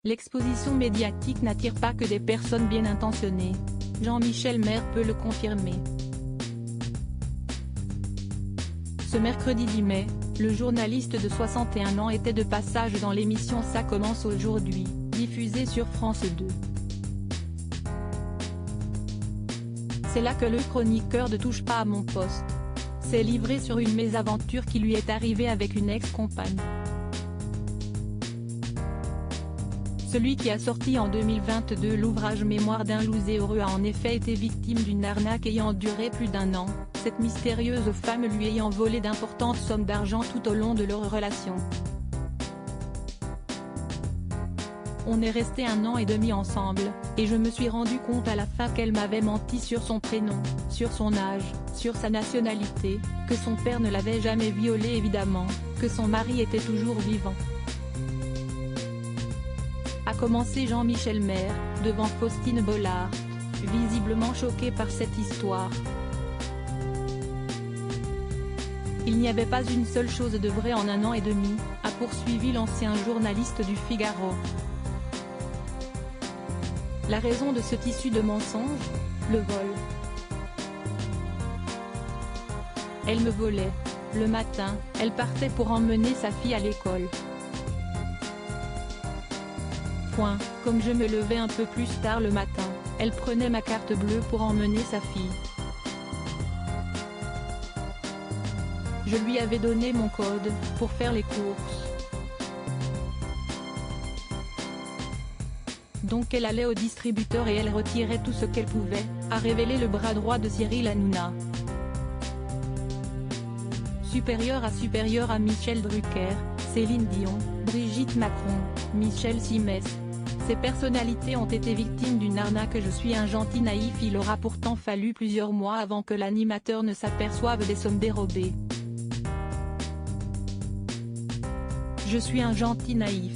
L'exposition médiatique n'attire pas que des personnes bien intentionnées. Jean-Michel Maire peut le confirmer. Ce mercredi 10 mai, le journaliste de 61 ans était de passage dans l'émission Ça commence aujourd'hui, diffusée sur France 2. C'est là que le chroniqueur de Touche pas à mon poste s'est livré sur une mésaventure qui lui est arrivée avec une ex-compagne. Celui qui a sorti en 2022 l'ouvrage Mémoire d'un loup heureux a en effet été victime d'une arnaque ayant duré plus d'1 an, cette mystérieuse femme lui ayant volé d'importantes sommes d'argent tout au long de leur relation. On est resté 1 an et demi ensemble, et je me suis rendu compte à la fin qu'elle m'avait menti sur son prénom, sur son âge, sur sa nationalité, que son père ne l'avait jamais violée évidemment, que son mari était toujours vivant. A commencé Jean-Michel Maire, devant Faustine Bollard, visiblement choqué par cette histoire. Il n'y avait pas une seule chose de vrai en 1 an et demi, a poursuivi l'ancien journaliste du Figaro. La raison de ce tissu de mensonges ? Le vol. Elle me volait. Le matin, elle partait pour emmener sa fille à l'école. Comme je me levais un peu plus tard le matin, elle prenait ma carte bleue pour emmener sa fille. Je lui avais donné mon code, pour faire les courses. Donc elle allait au distributeur et elle retirait tout ce qu'elle pouvait, a révélé le bras droit de Cyril Hanouna. Supérieur à Michel Drucker, Céline Dion, Brigitte Macron, Michel Simès. Ces personnalités ont été victimes d'une arnaque. Je suis un gentil naïf. Il aura pourtant fallu plusieurs mois avant que l'animateur ne s'aperçoive des sommes dérobées. Je suis un gentil naïf.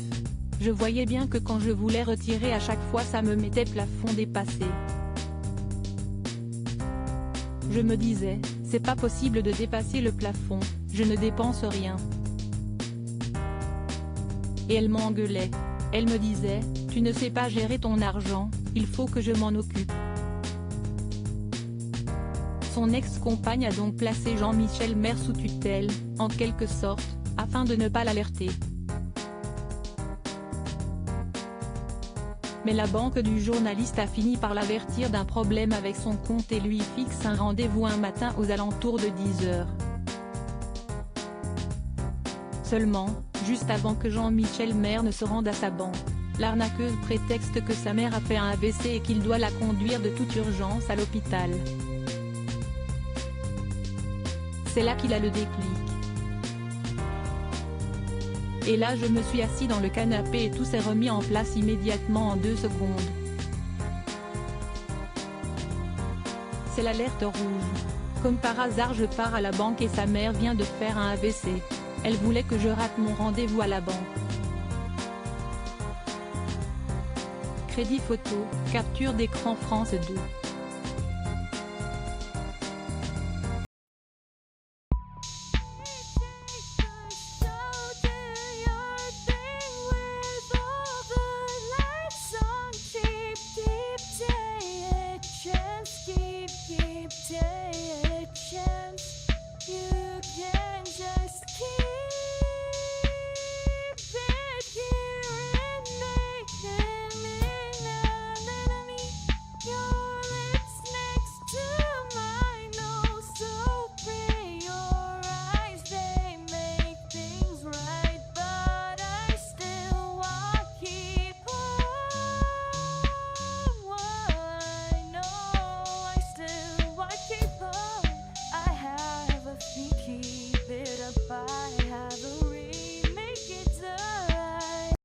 Je voyais bien que quand je voulais retirer à chaque fois ça me mettait plafond dépassé. Je me disais, c'est pas possible de dépasser le plafond, je ne dépense rien. Et elle m'engueulait. Elle me disait, tu ne sais pas gérer ton argent, il faut que je m'en occupe. Son ex-compagne a donc placé Jean-Michel Maire sous tutelle, en quelque sorte, afin de ne pas l'alerter. Mais la banque du journaliste a fini par l'avertir d'un problème avec son compte et lui fixe un rendez-vous un matin aux alentours de 10h. Seulement, juste avant que Jean-Michel Maire ne se rende à sa banque, l'arnaqueuse prétexte que sa mère a fait un AVC et qu'il doit la conduire de toute urgence à l'hôpital. C'est là qu'il a le déclic. Et là je me suis assis dans le canapé et tout s'est remis en place immédiatement en 2 secondes. C'est l'alerte rouge. Comme par hasard je pars à la banque et sa mère vient de faire un AVC. Elle voulait que je rate mon rendez-vous à la banque. Crédit photo, capture d'écran France 2.